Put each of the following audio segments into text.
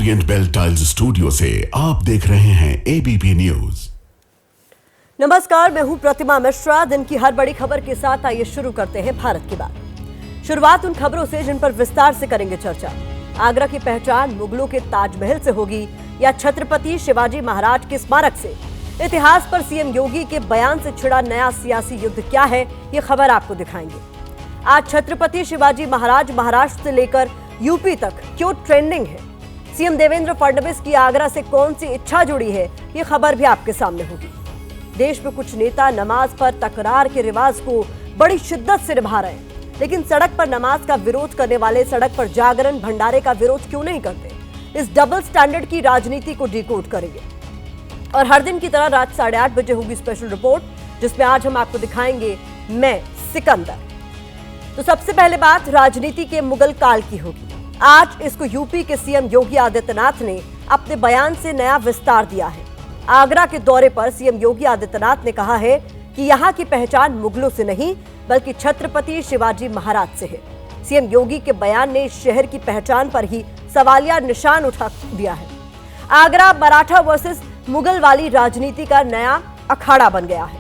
Orient bell tiles studio से आप देख रहे हैं एबीपी न्यूज। नमस्कार, मैं हूं प्रतिमा मिश्रा। दिन की हर बड़ी खबर के साथ आइए शुरू करते हैं भारत की बात। शुरुआत उन खबरों से जिन पर विस्तार से करेंगे चर्चा। आगरा की पहचान मुगलों के ताजमहल से होगी या छत्रपति शिवाजी महाराज के स्मारक से? इतिहास पर सीएम योगी के बयान से छिड़ा नया सियासी युद्ध क्या है, ये खबर आपको दिखाएंगे। आज छत्रपति शिवाजी महाराज महाराष्ट्र से लेकर यूपी तक क्यों ट्रेंडिंग है? सीएम देवेंद्र फडणवीस की आगरा से कौन सी इच्छा जुड़ी है, ये खबर भी आपके सामने होगी। देश में कुछ नेता नमाज पर तकरार के रिवाज को बड़ी शिद्दत से निभा रहे हैं, लेकिन सड़क पर नमाज का विरोध करने वाले सड़क पर जागरण भंडारे का विरोध क्यों नहीं करते? इस डबल स्टैंडर्ड की राजनीति को डिकोड करेंगे। और हर दिन की तरह रात 8:30 बजे होगी स्पेशल रिपोर्ट, जिसमें आज हम आपको दिखाएंगे मैं सिकंदर। तो सबसे पहले बात राजनीति के मुगल काल की होगी। आज इसको यूपी के सीएम योगी आदित्यनाथ ने अपने बयान से नया विस्तार दिया है। आगरा के दौरे पर सीएम योगी आदित्यनाथ ने कहा है कि यहाँ की पहचान मुगलों से नहीं बल्कि छत्रपति शिवाजी महाराज से है। सीएम योगी के बयान ने शहर की पहचान पर ही सवालिया निशान उठा दिया है। आगरा मराठा वर्सेस मुगल वाली राजनीति का नया अखाड़ा बन गया है।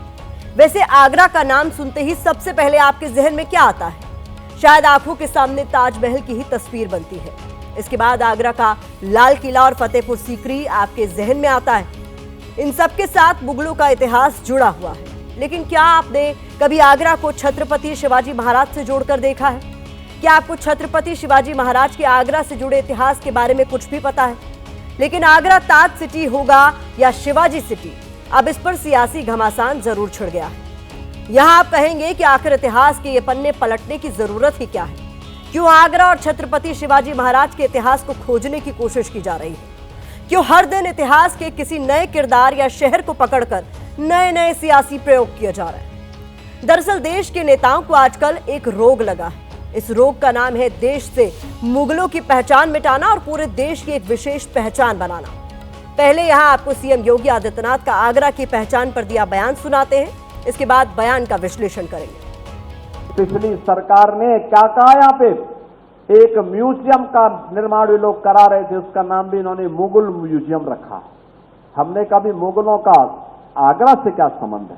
वैसे आगरा का नाम सुनते ही सबसे पहले आपके जहन में क्या आता है? शायद आंखों के सामने ताजमहल की ही तस्वीर बनती है। इसके बाद आगरा का लाल किला और फतेहपुर सीकरी आपके जहन में आता है। इन सब के साथ मुगलों का इतिहास जुड़ा हुआ है। लेकिन क्या आपने कभी आगरा को छत्रपति शिवाजी महाराज से जोड़कर देखा है? क्या आपको छत्रपति शिवाजी महाराज के आगरा से जुड़े इतिहास के बारे में कुछ भी पता है? लेकिन आगरा ताज सिटी होगा या शिवाजी सिटी, अब इस पर सियासी घमासान जरूर छिड़ गया है। यहां आप कहेंगे कि आखिर इतिहास के ये पन्ने पलटने की जरूरत ही क्या है? क्यों आगरा और छत्रपति शिवाजी महाराज के इतिहास को खोजने की कोशिश की जा रही है? क्यों हर दिन इतिहास के किसी नए किरदार या शहर को पकड़कर नए नए सियासी प्रयोग किए जा रहे हैं? दरअसल देश के नेताओं को आजकल एक रोग लगा है। इस रोग का नाम है देश से मुगलों की पहचान मिटाना और पूरे देश की एक विशेष पहचान बनाना। पहले यहां आपको सीएम योगी आदित्यनाथ का आगरा की पहचान पर दिया बयान सुनाते हैं। इसके बाद बयान का विश्लेषण करेंगे। पिछली सरकार ने क्या कहा? यहाँ पे एक म्यूजियम का निर्माण ये लोग करा रहे थे, उसका नाम भी इन्होंने मुगल म्यूजियम रखा। हमने कभी मुगलों का आगरा से क्या संबंध है?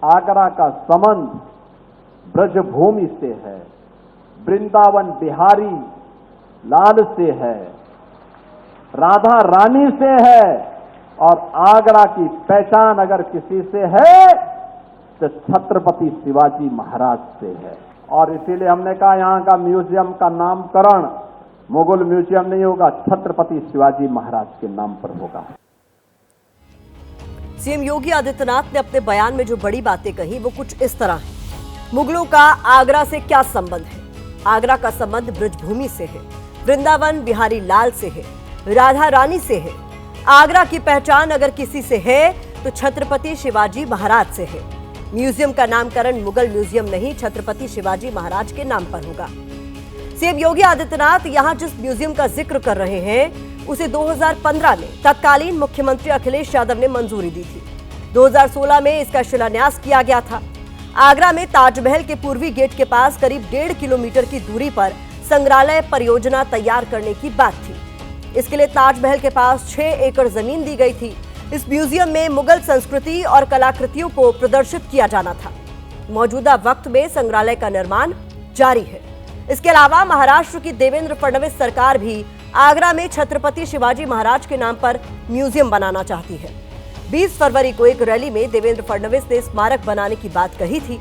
आगरा का संबंध ब्रजभूमि से है, वृंदावन बिहारी लाल से है, राधा रानी से है, और आगरा की पहचान अगर किसी से है तो छत्रपति शिवाजी महाराज से है। और इसीलिए हमने कहा यहां का म्यूजियम का नामकरण मुगल म्यूजियम नहीं होगा, छत्रपति शिवाजी महाराज के नाम पर होगा। सीएम योगी आदित्यनाथ ने अपने बयान में जो बड़ी बातें कही वो कुछ इस तरह है। मुगलों का आगरा से क्या संबंध है? आगरा का संबंध ब्रजभूमि से है, वृंदावन बिहारी लाल से है, राधा रानी से है। आगरा की पहचान अगर किसी से है तो छत्रपति शिवाजी महाराज से है। म्यूजियम का नामकरण मुगल म्यूजियम नहीं, छत्रपति शिवाजी महाराज के नाम पर होगा। सीएम योगी आदित्यनाथ यहां जिस म्यूजियम का जिक्र कर रहे हैं उसे 2015 में तत्कालीन मुख्यमंत्री अखिलेश यादव ने मंजूरी दी थी। 2016 में इसका शिलान्यास किया गया था। आगरा में ताजमहल के पूर्वी गेट के पास करीब 1.5 किलोमीटर की दूरी पर संग्रहालय परियोजना तैयार करने की बात थी। इसके लिए ताजमहल के पास 6 एकड़ जमीन दी गई थी। इस म्यूजियम में मुगल संस्कृति और कलाकृतियों को प्रदर्शित किया जाना था। मौजूदा वक्त में संग्रहालय का निर्माण जारी है। इसके अलावा महाराष्ट्र की देवेंद्र फडणवीस सरकार भी आगरा में छत्रपति शिवाजी महाराज के नाम पर म्यूजियम बनाना चाहती है। 20 फरवरी को एक रैली में देवेंद्र फडणवीस ने स्मारक बनाने की बात कही थी।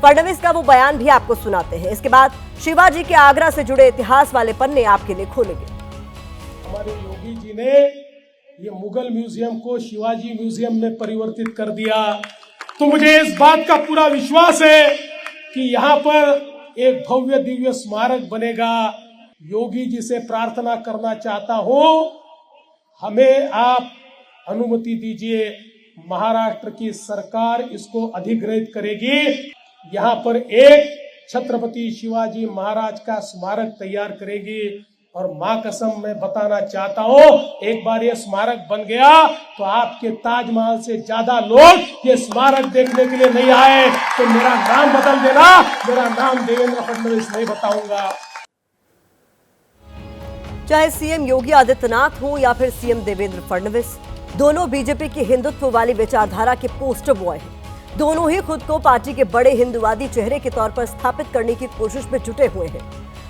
फडणवीस का वो बयान भी आपको सुनाते हैं। इसके बाद शिवाजी के आगरा से जुड़े इतिहास वाले पन्ने आपके लिए खोलेंगे। हमारे योगी जी ने ये मुगल म्यूजियम को शिवाजी म्यूजियम में परिवर्तित कर दिया, तो मुझे इस बात का पूरा विश्वास है कि यहाँ पर एक भव्य दिव्य स्मारक बनेगा। योगी जी से प्रार्थना करना चाहता हूँ, हमें आप अनुमति दीजिए, महाराष्ट्र की सरकार इसको अधिग्रहित करेगी। यहाँ पर एक छत्रपति शिवाजी महाराज का स्मारक तैयार करेगी। और मां कसम मैं बताना चाहता हूँ, एक बार ये स्मारक बन गया तो आपके ताजमहल से ज्यादा लोग ये स्मारक देखने के लिए नहीं आए तो मेरा नाम बदल देना, मेरा नाम देवेंद्र फडणवीस नहीं बताऊंगा। चाहे सीएम योगी आदित्यनाथ हो या फिर सीएम देवेंद्र फडणवीस, दोनों बीजेपी की हिंदुत्व वाली विचारधारा के पोस्टर बॉय हैं। दोनों ही खुद को पार्टी के बड़े हिंदुवादी चेहरे के तौर पर स्थापित करने की कोशिश में जुटे हुए हैं।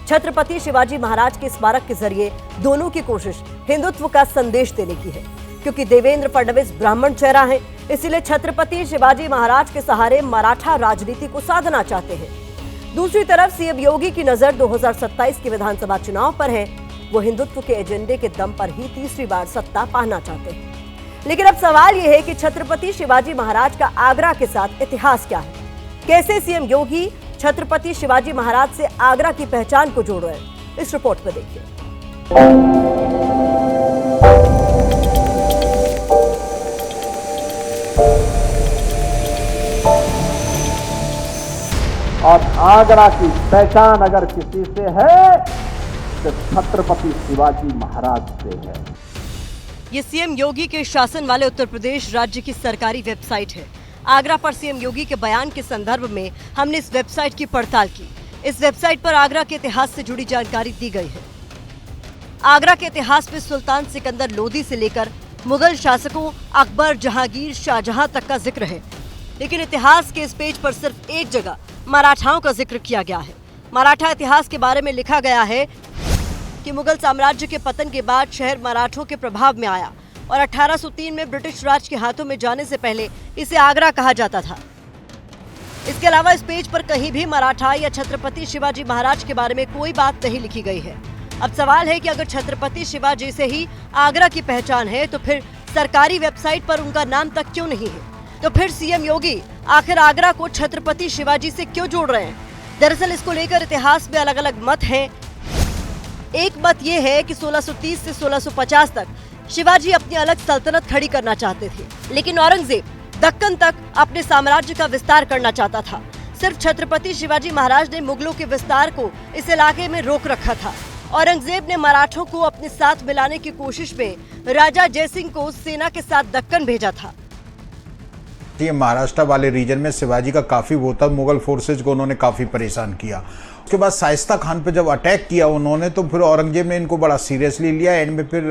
छत्रपति शिवाजी महाराज के स्मारक के जरिए दोनों की कोशिश हिंदुत्व का संदेश देने की है। क्योंकि देवेंद्र फडणवीस ब्राह्मण चेहरा है, इसलिए छत्रपति शिवाजी महाराज के सहारे मराठा राजनीति को साधना चाहते हैं। दूसरी तरफ सीएम योगी की नजर 2027 के विधानसभा चुनाव पर है। वो हिंदुत्व के एजेंडे के दम पर ही तीसरी बार सत्ता पाना चाहते हैं। लेकिन अब सवाल यह है कि छत्रपति शिवाजी महाराज का आगरा के साथ इतिहास क्या है? कैसे सीएम योगी छत्रपति शिवाजी महाराज से आगरा की पहचान को जोड़ रहे हैं? इस रिपोर्ट में देखिए। और आगरा की पहचान अगर किसी से है तो छत्रपति शिवाजी महाराज से है। ये सीएम योगी के शासन वाले उत्तर प्रदेश राज्य की सरकारी वेबसाइट है। आगरा पर सीएम योगी के बयान के संदर्भ में हमने इस वेबसाइट की पड़ताल की। इस वेबसाइट पर आगरा के इतिहास से जुड़ी जानकारी दी गई है। आगरा के इतिहास में सुल्तान सिकंदर लोदी से लेकर मुगल शासकों अकबर, जहांगीर, शाहजहां तक का जिक्र है। लेकिन इतिहास के इस पेज पर सिर्फ एक जगह मराठाओं का जिक्र किया गया है। मराठा इतिहास के बारे में लिखा गया है कि मुगल साम्राज्य के पतन के बाद शहर मराठों के प्रभाव में आया और 1803 में ब्रिटिश राज के हाथों में जाने से पहले इसे आगरा कहा जाता था। इसके अलावा इस पेज पर कहीं भी मराठा या छत्रपति शिवाजी महाराज के बारे में कोई बात नहीं लिखी गई है। अब सवाल है कि अगर छत्रपति शिवाजी से ही आगरा की पहचान है तो फिर सरकारी वेबसाइट पर उनका नाम तक क्यों नहीं है? तो फिर सीएम योगी आखिर आगरा को छत्रपति शिवाजी से क्यों जोड़ रहे हैं? दरअसल इसको लेकर इतिहास में अलग अलग मत हैं। एक मत ये है कि 1630 से 1650 तक शिवाजी अपनी अलग सल्तनत खड़ी करना चाहते थे, लेकिन औरंगजेब दक्कन तक अपने साम्राज्य का विस्तार करना चाहता था। सिर्फ छत्रपति शिवाजी महाराज ने मुगलों के विस्तार को इस इलाके में रोक रखा था। औरंगजेब ने मराठों को अपने साथ मिलाने की कोशिश में राजा जयसिंह को सेना के साथ दक्कन भेजा था। ये महाराष्ट्र वाले रीजन में शिवाजी का काफ़ी वो था, मुगल फोर्सेज को उन्होंने काफ़ी परेशान किया। उसके बाद शाइस्ता खान पे जब अटैक किया उन्होंने, तो फिर औरंगजेब ने इनको बड़ा सीरियसली लिया। एंड में फिर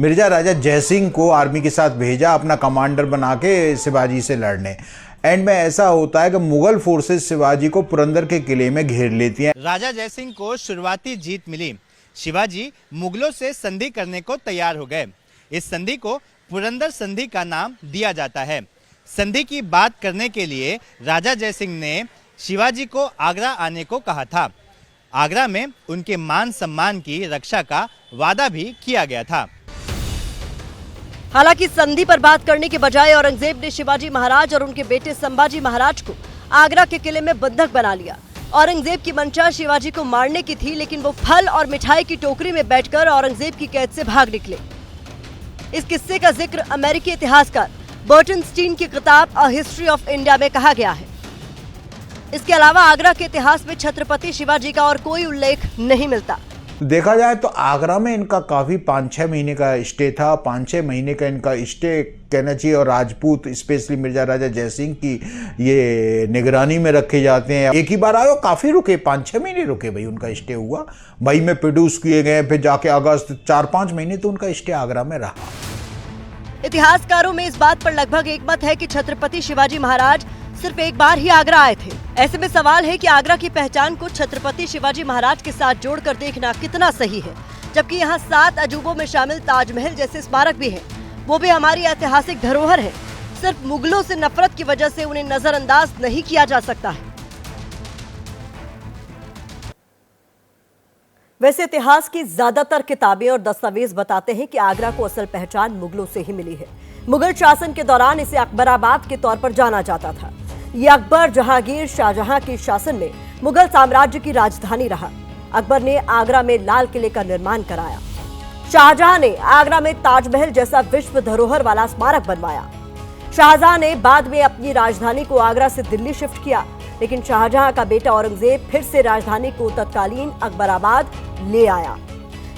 मिर्जा राजा जयसिंह को आर्मी के साथ भेजा अपना कमांडर बना के शिवाजी से लड़ने। एंड में ऐसा होता है कि मुगल फोर्सेज शिवाजी को पुरंदर के किले में घेर लेती हैं। राजा जयसिंह को शुरुआती जीत मिली। शिवाजी मुगलों से संधि करने को तैयार हो गए। इस संधि को पुरंदर संधि का नाम दिया जाता है। संधि की बात करने के लिए राजा जयसिंह ने शिवाजी को आगरा आने को कहा था। आगरा में उनके मान सम्मान की रक्षा का वादा भी किया गया था। हालांकि संधि पर बात करने के बजाय औरंगजेब ने शिवाजी महाराज और उनके बेटे संभाजी महाराज को आगरा के किले में बंधक बना लिया। औरंगजेब की मंशा शिवाजी को मारने की थी, लेकिन वो फल और मिठाई की टोकरी में बैठकर औरंगजेब की कैद से भाग निकले। इस किस्से का जिक्र अमेरिकी इतिहासकार बर्टन स्टीन की किताब अ हिस्ट्री ऑफ इंडिया में कहा गया है। इसके अलावा आगरा के इतिहास में छत्रपति शिवाजी का और कोई उल्लेख नहीं मिलता। देखा जाए तो आगरा में इनका काफ़ी 5-6 महीने का स्टे था। 5-6 महीने का इनका स्टे कहना चाहिए। और राजपूत स्पेशली मिर्जा राजा जयसिंह की ये निगरानी में रखे जाते हैं। एक ही बार आए और काफ़ी रुके, 5-6 महीने रुके भाई, उनका स्टे हुआ। मई में प्रोड्यूस किए गए, फिर जाके अगस्त 4-5 महीने तो उनका स्टे आगरा में रहा। इतिहासकारों में इस बात पर लगभग एक मत है कि छत्रपति शिवाजी महाराज सिर्फ एक बार ही आगरा आए थे। ऐसे में सवाल है कि आगरा की पहचान को छत्रपति शिवाजी महाराज के साथ जोड़कर देखना कितना सही है, जबकि यहाँ 7 अजूबों में शामिल ताजमहल जैसे स्मारक भी हैं। वो भी हमारी ऐतिहासिक धरोहर है। सिर्फ मुगलों से नफरत की वजह से उन्हें नजरअंदाज नहीं किया जा सकता है। वैसे इतिहास की ज्यादातर किताबें और दस्तावेज बताते हैं कि आगरा को असल पहचान मुगलों से ही मिली है। मुगल शासन के दौरान इसे अकबराबाद के तौर पर जाना जाता था। ये अकबर, जहांगीर, शाहजहां के शासन में मुगल साम्राज्य की राजधानी रहा। अकबर ने आगरा में लाल किले का निर्माण कराया। शाहजहां ने आगरा में ताजमहल जैसा विश्व धरोहर वाला स्मारक बनवाया। शाहजहां ने बाद में अपनी राजधानी को आगरा से दिल्ली शिफ्ट किया, लेकिन शाहजहां का बेटा औरंगजेब फिर से राजधानी को तत्कालीन अकबराबाद ले आया।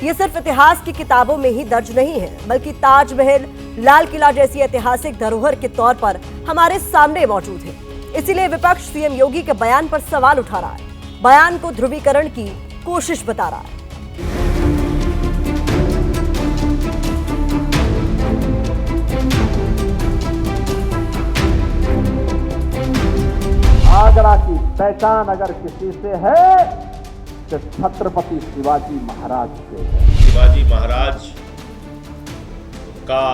ये सिर्फ इतिहास की किताबों में ही दर्ज नहीं है, बल्कि ताजमहल, लाल किला जैसी ऐतिहासिक धरोहर के तौर पर हमारे सामने मौजूद है। इसीलिए विपक्ष सीएम योगी के बयान पर सवाल उठा रहा है, बयान को ध्रुवीकरण की कोशिश बता रहा है। आगरा की पहचान अगर किसी से है तो छत्रपति शिवाजी महाराज से है। शिवाजी महाराज का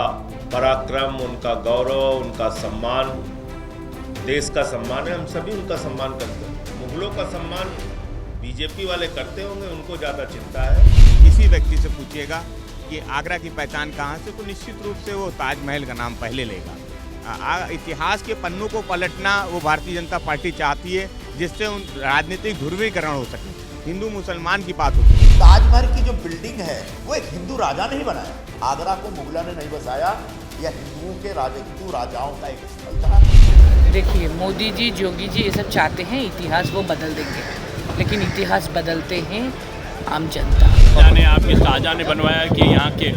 पराक्रम, उनका गौरव, उनका सम्मान देश का सम्मान है। हम सभी उनका सम्मान करते हैं। मुगलों का सम्मान बीजेपी वाले करते होंगे, उनको ज़्यादा चिंता है। किसी व्यक्ति से पूछिएगा कि आगरा की पहचान कहाँ से, तो निश्चित रूप से वो ताजमहल का नाम पहले लेगा। इतिहास के पन्नों को पलटना वो भारतीय जनता पार्टी चाहती है, जिससे उन राजनीतिक ध्रुवीकरण हो सके। हिंदू मुसलमान की बात होती है। ताजमहल की जो बिल्डिंग है वो एक हिंदू राजा ने ही बनाया। आगरा को मुगलों ने नहीं बसाया, यह हिंदुओं के हिंदू राजाओं का एक स्थल था। देखिए, मोदी जी, योगी जी ये सब चाहते हैं इतिहास वो बदल देंगे, लेकिन इतिहास बदलते हैं आम जनता। ने आपके शाहजहाँ ने बनवाया कि यहाँ के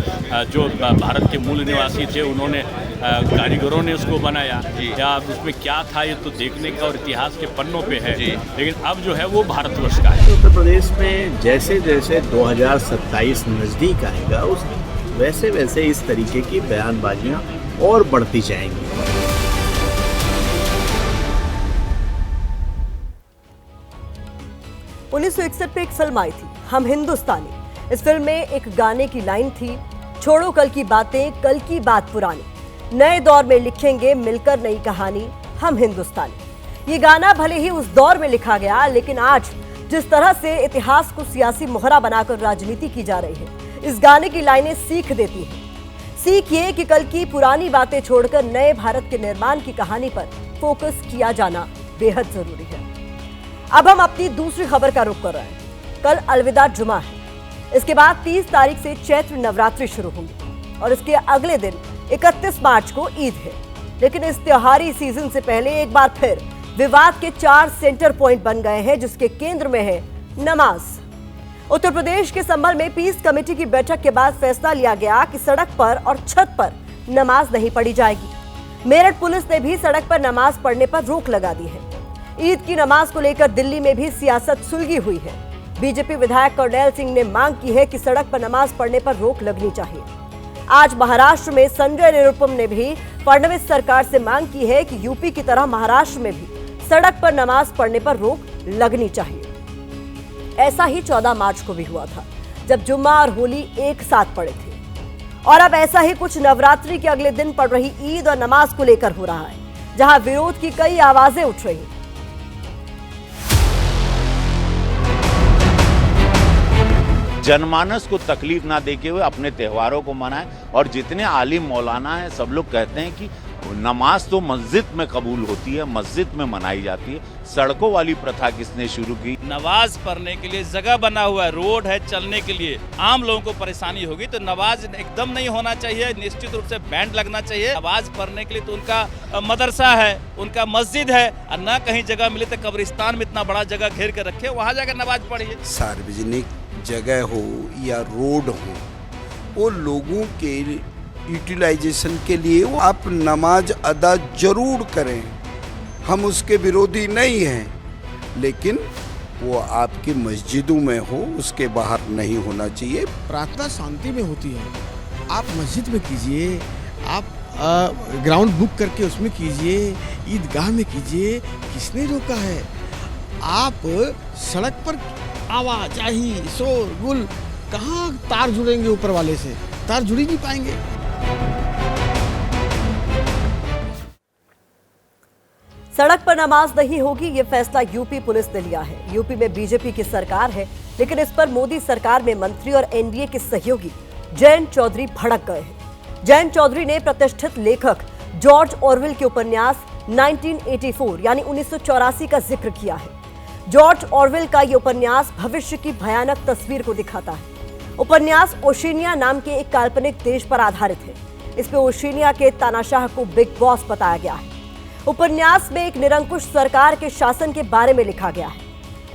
जो भारत के मूल निवासी थे उन्होंने कारीगरों ने उसको बनाया। या उसमें क्या था ये तो देखने का और इतिहास के पन्नों पे है, लेकिन अब जो है वो भारतवर्ष का है। उत्तर प्रदेश में जैसे जैसे 2027 नज़दीक आएगा उस वैसे वैसे इस तरीके की बयानबाजियाँ और बढ़ती जाएंगी। 1961 में एक फिल्म आई थी, हम हिंदुस्तानी। इस फिल्म में एक गाने की लाइन थी, छोड़ो कल की बातें, कल की बात पुरानी, नए दौर में लिखेंगे मिलकर नई कहानी, हम हिंदुस्तानी। ये गाना भले ही उस दौर में लिखा गया, लेकिन आज जिस तरह से इतिहास को सियासी मोहरा बनाकर राजनीति की जा रही है, इस गाने की लाइनें सीख देती हैं। सीख ये कि कल की पुरानी बातें छोड़कर नए भारत के निर्माण की कहानी पर फोकस किया जाना बेहद जरूरी है। अब हम अपनी दूसरी खबर का रुख कर रहे हैं। कल अलविदा जुमा है। इसके बाद 30 तारीख से चैत्र नवरात्रि शुरू होंगी और इसके अगले दिन 31 मार्च को ईद है। लेकिन इस त्योहारी सीजन से पहले एक बार फिर विवाद के 4 सेंटर पॉइंट बन गए हैं, जिसके केंद्र में है नमाज। उत्तर प्रदेश के संभल में पीस कमेटी की बैठक के बाद फैसला लिया गया कि सड़क पर और छत पर नमाज नहीं पढ़ी जाएगी। मेरठ पुलिस ने भी सड़क पर नमाज पढ़ने पर रोक लगा दी है। ईद की नमाज को लेकर दिल्ली में भी सियासत सुलगी हुई है। बीजेपी विधायक कर्नैल सिंह ने मांग की है कि सड़क पर नमाज पढ़ने पर रोक लगनी चाहिए। आज महाराष्ट्र में संजय निरुपम ने भी फडणवीस सरकार से मांग की है कि यूपी की तरह महाराष्ट्र में भी सड़क पर नमाज पढ़ने पर रोक लगनी चाहिए। ऐसा ही 14 मार्च को भी हुआ था, जब जुम्मा और होली एक साथ पड़े थे। और अब ऐसा ही कुछ नवरात्रि के अगले दिन पड़ रही ईद और नमाज को लेकर हो रहा है, जहां विरोध की कई आवाजें उठ रही हैं। जनमानस को तकलीफ ना देते हुए अपने त्योहारों को मनाएं। और जितने आलिम मौलाना हैं सब लोग कहते हैं कि नमाज तो मस्जिद में कबूल होती है, मस्जिद में मनाई जाती है। सड़कों वाली प्रथा किसने शुरू की? नमाज पढ़ने के लिए जगह बना हुआ है, रोड है चलने के लिए, आम लोगों को परेशानी होगी तो नमाज एकदम नहीं होना चाहिए। निश्चित रूप से बैंड लगना चाहिए। नमाज पढ़ने के लिए तो उनका मदरसा है, उनका मस्जिद है, और न कहीं जगह मिले तो कब्रिस्तान में इतना बड़ा जगह घेर कर रखे, वहाँ जाकर नमाज पढ़िए। सार्वजनिक जगह हो या रोड हो, वो लोगों के यूटिलाइजेशन के लिए वो आप नमाज अदा जरूर करें। हम उसके विरोधी नहीं हैं, लेकिन वो आपकी मस्जिदों में हो, उसके बाहर नहीं होना चाहिए। प्रार्थना शांति में होती है। आप मस्जिद में कीजिए, आप ग्राउंड बुक करके उसमें कीजिए, ईदगाह में कीजिए, किसने रोका है? आप सड़क पर आवाजाही, शोर गुल, कहाँ तार जुड़ेंगे? ऊपर वाले से तार जुड़ ही नहीं पाएंगे। सड़क पर नमाज नहीं होगी, ये फैसला यूपी पुलिस ने लिया है। यूपी में बीजेपी की सरकार है, लेकिन इस पर मोदी सरकार में मंत्री और एनडीए के सहयोगी जयंत चौधरी भड़क गए हैं। जयंत चौधरी ने प्रतिष्ठित लेखक जॉर्ज ऑरवेल के उपन्यास 1984 यानी 1984 का जिक्र किया है। जॉर्ज ऑरवेल का ये उपन्यास भविष्य की भयानक तस्वीर को दिखाता है। उपन्यास ओशिनिया नाम के एक काल्पनिक देश पर आधारित है। इसमें ओशिनिया के तानाशाह को बिग बॉस बताया गया है। उपन्यास में एक निरंकुश सरकार के शासन के बारे में लिखा गया है,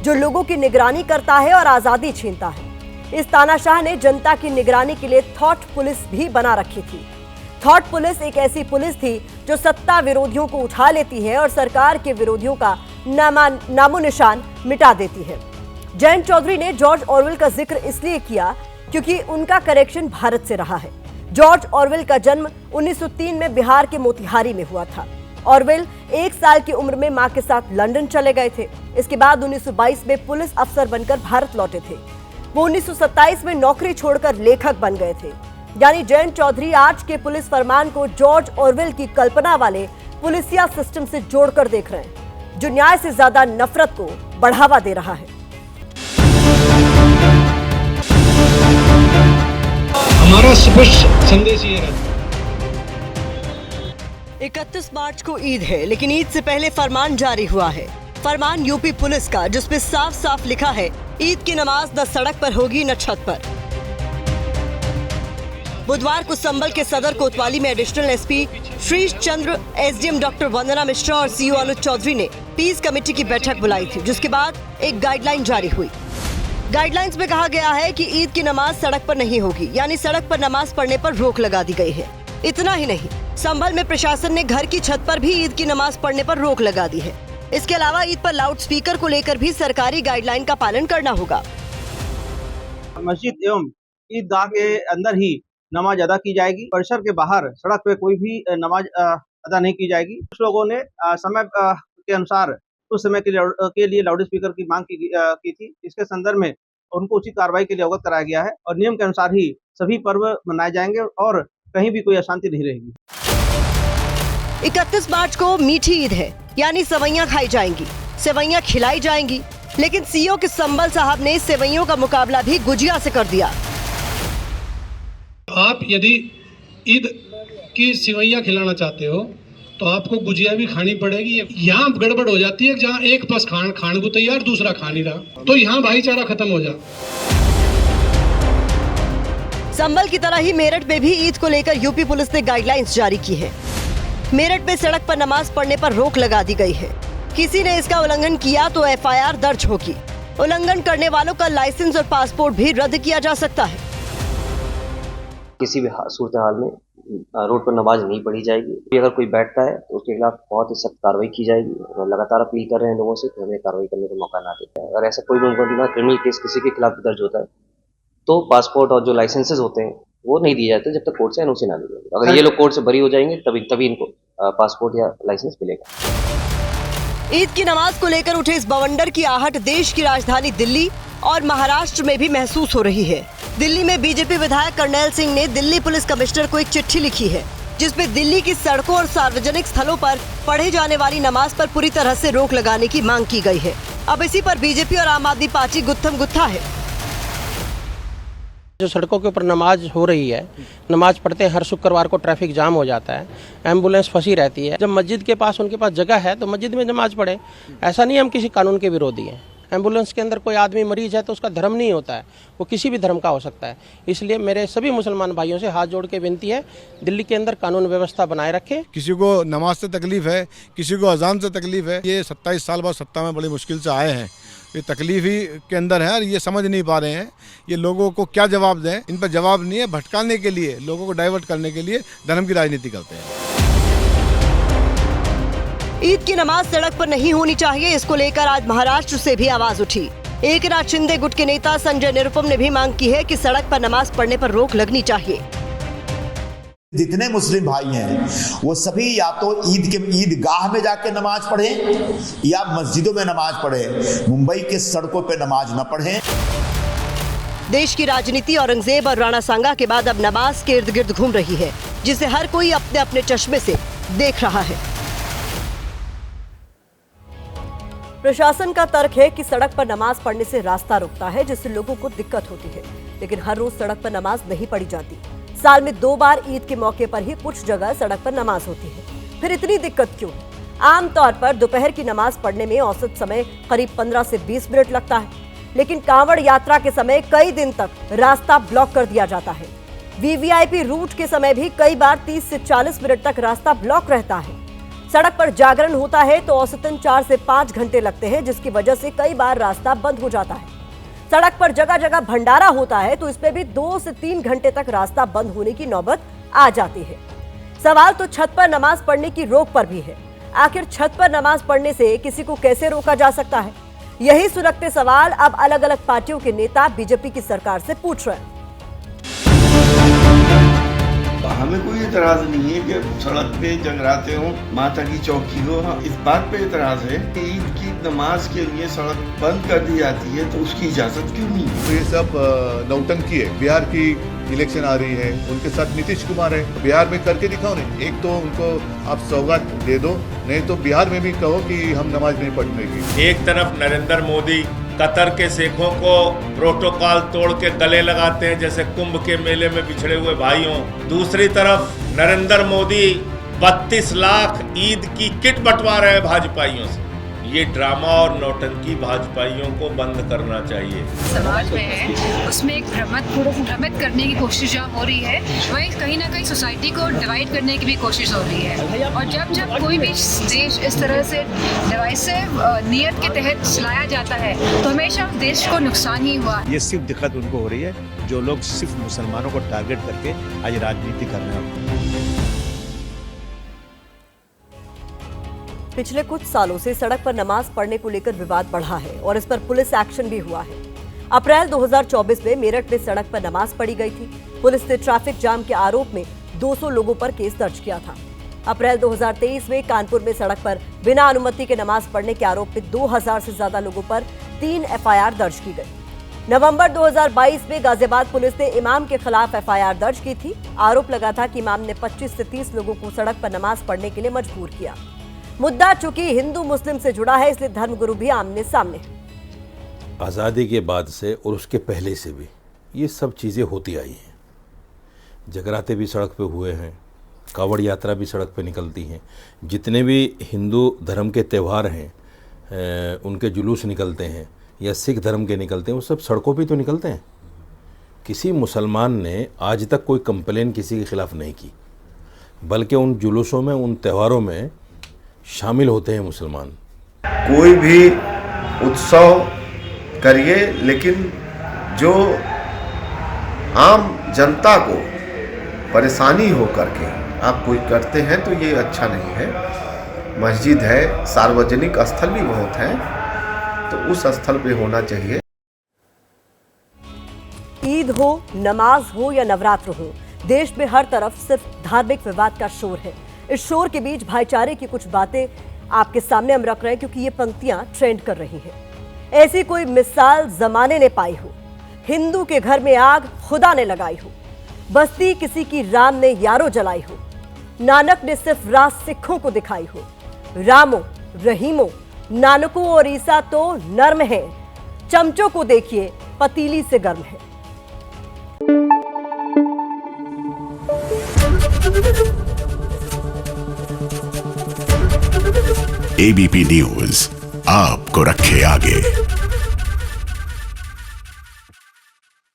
जो लोगों की निगरानी करता है और आजादी छीनता है। इस तानाशाह ने जनता की निगरानी के लिए थॉट पुलिस भी बना रखी थी। थॉट पुलिस एक ऐसी पुलिस थी जो सत्ता विरोधियों को उठा लेती है और सरकार के विरोधियों का नामो निशान मिटा देती है। जयंत चौधरी ने जॉर्ज ऑरवेल का जिक्र इसलिए किया क्योंकि उनका कनेक्शन भारत से रहा है। जॉर्ज ऑरवेल का जन्म 1903 में बिहार के मोतिहारी में हुआ था। ऑरवेल 1 साल की उम्र में मां के साथ लंदन चले गए थे। इसके बाद 1922 में पुलिस अफसर बनकर भारत लौटे थे। वो 1927 में नौकरी छोड़कर लेखक बन गए थे। यानी जयंत चौधरी आज के पुलिस फरमान को जॉर्ज ऑरवेल की कल्पना वाले पुलिसिया सिस्टम से जोड़कर देख रहे हैं, जो न्याय से ज्यादा नफरत को बढ़ावा दे रहा है। हमारा स्पष्ट संदेश ये है, 31 मार्च को ईद है, लेकिन ईद से पहले फरमान जारी हुआ है। फरमान यूपी पुलिस का, जिसमें साफ साफ लिखा है, ईद की नमाज न सड़क पर होगी न छत पर। बुधवार को संभल के सदर कोतवाली में एडिशनल एसपी श्रीश चंद्र, एसडीएम डॉक्टर वंदना मिश्रा और सीओ अनुज चौधरी ने पीस कमेटी की बैठक बुलाई थी, जिसके बाद एक गाइडलाइन जारी हुई। गाइडलाइंस में कहा गया है कि ईद की नमाज सड़क पर नहीं होगी, यानी सड़क पर नमाज पढ़ने पर रोक लगा दी गई है। इतना ही नहीं, संभल में प्रशासन ने घर की छत पर भी ईद की नमाज पढ़ने पर रोक लगा दी है। इसके अलावा ईद पर लाउड स्पीकर को लेकर भी सरकारी गाइडलाइन का पालन करना होगा। मस्जिद एवं ईदगाह के अंदर ही नमाज अदा की जाएगी। परिसर के बाहर सड़क पे कोई भी नमाज अदा नहीं की जाएगी। कुछ लोगों ने समय के अनुसार उस समय के लिए लाउड स्पीकर की मांग की थी। इसके संदर्भ में उनको उचित कार्रवाई के लिए अवगत कराया गया है और नियम के अनुसार ही सभी पर्व मनाए जाएंगे और कहीं भी कोई अशांति नहीं रहेगी। 31 मार्च को मीठी ईद है, यानी सेवैयां खाई जाएंगी, सेवैयां खिलाई जाएंगी। लेकिन सीओ के संभल साहब ने सेवैयों का मुकाबला भी गुजिया से कर दिया। आप यदि ईद की सेवैयां खिलाना चाहते हो तो आपको गुजिया भी खानी पड़ेगी। यहाँ गड़बड़ हो जाती है, जहाँ एक पास खाने को तैयार, दूसरा खा नहीं रहा, तो यहाँ भाईचारा खत्म हो जाए। संभल की तरह ही मेरठ में भी ईद को लेकर यूपी पुलिस ने गाइडलाइंस जारी की है। मेरठ में सड़क पर नमाज पढ़ने पर रोक लगा दी गई है। किसी ने इसका उल्लंघन किया तो एफआईआर दर्ज होगी। उल्लंघन करने वालों का लाइसेंस और पासपोर्ट भी रद्द किया जा सकता है। किसी भी सूरत हाल में रोड पर नमाज नहीं पढ़ी जाएगी। अगर कोई बैठता है तो उसके खिलाफ बहुत ही सख्त कार्रवाई की जाएगी। और लगातार अपील कर रहे हैं लोगों से कि हमें कार्रवाई करने का मौका ना देता है। अगर ऐसा कोई क्रिमिनल केस किसी के खिलाफ दर्ज होता है तो पासपोर्ट और जो लाइसेंसेज होते हैं वो नहीं दिए जाते जब तक कोर्ट से एनओसी ना मिले। अगर ये लोग कोर्ट से बरी हो जाएंगे तभी इनको पासपोर्ट या लाइसेंस मिलेगा। ईद की नमाज को लेकर उठे इस बवंडर की आहट देश की राजधानी दिल्ली और महाराष्ट्र में भी महसूस हो रही है। दिल्ली में बीजेपी विधायक कर्नैल सिंह ने दिल्ली पुलिस कमिश्नर को एक चिट्ठी लिखी है, जिसमें दिल्ली की सड़कों और सार्वजनिक स्थलों पर पढ़े जाने वाली नमाज पर पूरी तरह से रोक लगाने की मांग की गई है। अब इसी पर बीजेपी और आम आदमी पार्टी गुत्थम गुत्था है। जो सड़कों के ऊपर नमाज हो रही है, नमाज पढ़ते हैं, हर शुक्रवार को ट्रैफिक जाम हो जाता है, एम्बुलेंस फंसी रहती है। जब मस्जिद के पास उनके पास जगह है तो मस्जिद में नमाज पढ़े। ऐसा नहीं हम किसी कानून के विरोधी हैं। एम्बुलेंस के अंदर कोई आदमी मरीज है तो उसका धर्म नहीं होता है, वो किसी भी धर्म का हो सकता है। इसलिए मेरे सभी मुसलमान भाइयों से हाथ जोड़ के विनती है, दिल्ली के अंदर कानून व्यवस्था बनाए रखें। किसी को नमाज से तकलीफ है, किसी को अजान से तकलीफ है। ये 27 साल बाद सत्ता में बड़ी मुश्किल से आए हैं, ये तकलीफ ही के अंदर है और ये समझ नहीं पा रहे हैं ये लोगों को क्या जवाब दें। इन पर जवाब नहीं है, भटकाने के लिए, लोगों को डाइवर्ट करने के लिए धर्म की राजनीति करते हैं। ईद की नमाज सड़क पर नहीं होनी चाहिए, इसको लेकर आज महाराष्ट्र से भी आवाज उठी। एकनाथ शिंदे गुट के नेता संजय निरुपम ने भी मांग की है कि सड़क पर नमाज पढ़ने पर रोक लगनी चाहिए। जितने मुस्लिम भाई हैं वो सभी या तो ईदगाह में जाके नमाज पढ़ें या मस्जिदों में नमाज पढ़ें। मुंबई के सड़कों पे नमाज न पढ़ें। देश की राजनीति औरंगजेब और राणा सांगा के बाद अब नमाज के इर्द गिर्द घूम रही है, जिसे हर कोई अपने अपने चश्मे से देख रहा है। प्रशासन का तर्क है कि सड़क पर नमाज पढ़ने से रास्ता रुकता है, जिससे लोगों को दिक्कत होती है। लेकिन हर रोज सड़क पर नमाज नहीं पढ़ी जाती। साल में 2 बार ईद के मौके पर ही कुछ जगह सड़क पर नमाज होती है। फिर इतनी दिक्कत क्यों? आमतौर पर दोपहर की नमाज पढ़ने में औसत समय करीब 15 से 20 मिनट लगता है, लेकिन कांवड़ यात्रा के समय कई दिन तक रास्ता ब्लॉक कर दिया जाता है। वीवीआईपी रूट के समय भी कई बार 30 से 40 मिनट तक रास्ता ब्लॉक रहता है। सड़क पर जागरण होता है तो औसतन 4 से 5 घंटे लगते हैं, जिसकी वजह से कई बार रास्ता बंद हो जाता है। सड़क पर जगह जगह भंडारा होता है तो इसमें भी 2 से 3 घंटे तक रास्ता बंद होने की नौबत आ जाती है। सवाल तो छत पर नमाज पढ़ने की रोक पर भी है। आखिर छत पर नमाज पढ़ने से किसी को कैसे रोका जा सकता है? यही सुलगते सवाल अब अलग अलग पार्टियों के नेता बीजेपी की सरकार से पूछ रहे हैं। हमें कोई एतराज नहीं है कि सड़क पे जगराते हो, माता की चौकी हो। हाँ, इस बात पे एतराज है कि ईद की नमाज के लिए सड़क बंद कर दी जाती है, तो उसकी इजाजत क्यों नहीं? तो ये सब नौटंकी है। बिहार की इलेक्शन आ रही है, उनके साथ नीतीश कुमार है, बिहार में करके दिखाओ नहीं। एक तो उनको आप सौगात दे दो, नहीं तो बिहार में भी कहो कि हम नमाज नहीं पढ़ने की। एक तरफ नरेंद्र मोदी कतर के शेखों को प्रोटोकॉल तोड़ के गले लगाते हैं जैसे कुंभ के मेले में बिछड़े हुए भाइयों, दूसरी तरफ नरेंद्र मोदी 32 लाख ईद की किट बंटवा रहे हैं भाजपाइयों से। ये ड्रामा और नौटंकी भाजपाइयों को बंद करना चाहिए। समाज में है उसमें एक भ्रमित करने की कोशिश हो रही है, वही कहीं ना कहीं सोसाइटी को डिवाइड करने की भी कोशिश हो रही है। और जब कोई भी देश इस तरह से डिवाइसिव नियत के तहत चलाया जाता है तो हमेशा देश को नुकसान ही हुआ। ये सिर्फ दिक्कत उनको हो रही है जो लोग सिर्फ मुसलमानों को टारगेट करके आज राजनीति कर रहे हैं। पिछले कुछ सालों से सड़क पर नमाज पढ़ने को लेकर विवाद बढ़ा है और इस पर पुलिस एक्शन भी हुआ है। अप्रैल 2024 में मेरठ में सड़क पर नमाज पढ़ी गई थी। पुलिस ने ट्रैफिक जाम के आरोप में 200 लोगों पर केस दर्ज किया था। अप्रैल 2023 में कानपुर में सड़क पर बिना अनुमति के नमाज पढ़ने के आरोप में 2000 से ज्यादा लोगों पर 3 FIR दर्ज की गई। नवंबर 2022 में गाजियाबाद पुलिस ने इमाम के खिलाफ FIR दर्ज की थी। आरोप लगा था कि इमाम ने 25 से 30 लोगों को सड़क पर नमाज पढ़ने के लिए मजबूर किया। मुद्दा चूंकि हिंदू मुस्लिम से जुड़ा है, इसलिए धर्मगुरु भी आमने सामने हैं। आज़ादी के बाद से और उसके पहले से भी ये सब चीज़ें होती आई हैं। जगराते भी सड़क पे हुए हैं, कावड़ यात्रा भी सड़क पे निकलती हैं, जितने भी हिंदू धर्म के त्यौहार हैं उनके जुलूस निकलते हैं या सिख धर्म के निकलते हैं, वो सब सड़कों पे तो निकलते हैं। किसी मुसलमान ने आज तक कोई कंप्लेन किसी के खिलाफ नहीं की, बल्कि उन जुलूसों में, उन त्योहारों में शामिल होते हैं मुसलमान। कोई भी उत्सव करिए, लेकिन जो आम जनता को परेशानी हो करके आप कोई करते हैं तो ये अच्छा नहीं है। मस्जिद है, सार्वजनिक स्थल भी बहुत हैं, तो उस स्थल पे होना चाहिए। ईद हो, नमाज हो या नवरात्र हो, देश में हर तरफ सिर्फ धार्मिक विवाद का शोर है। इस शोर के बीच भाईचारे की कुछ बातें आपके सामने हम रख रहे हैं क्योंकि ये पंक्तियां ट्रेंड कर रही हैं। ऐसी कोई मिसाल जमाने ने पाई हो, हिंदू के घर में आग खुदा ने लगाई हो, बस्ती किसी की राम ने यारो जलाई हो, नानक ने सिर्फ राह सिखों को दिखाई हो, रामो रहीमो नानको और ईसा तो नर्म है, चमचों को देखिए पतीली से गर्म है। ABP न्यूज आपको रखे आगे।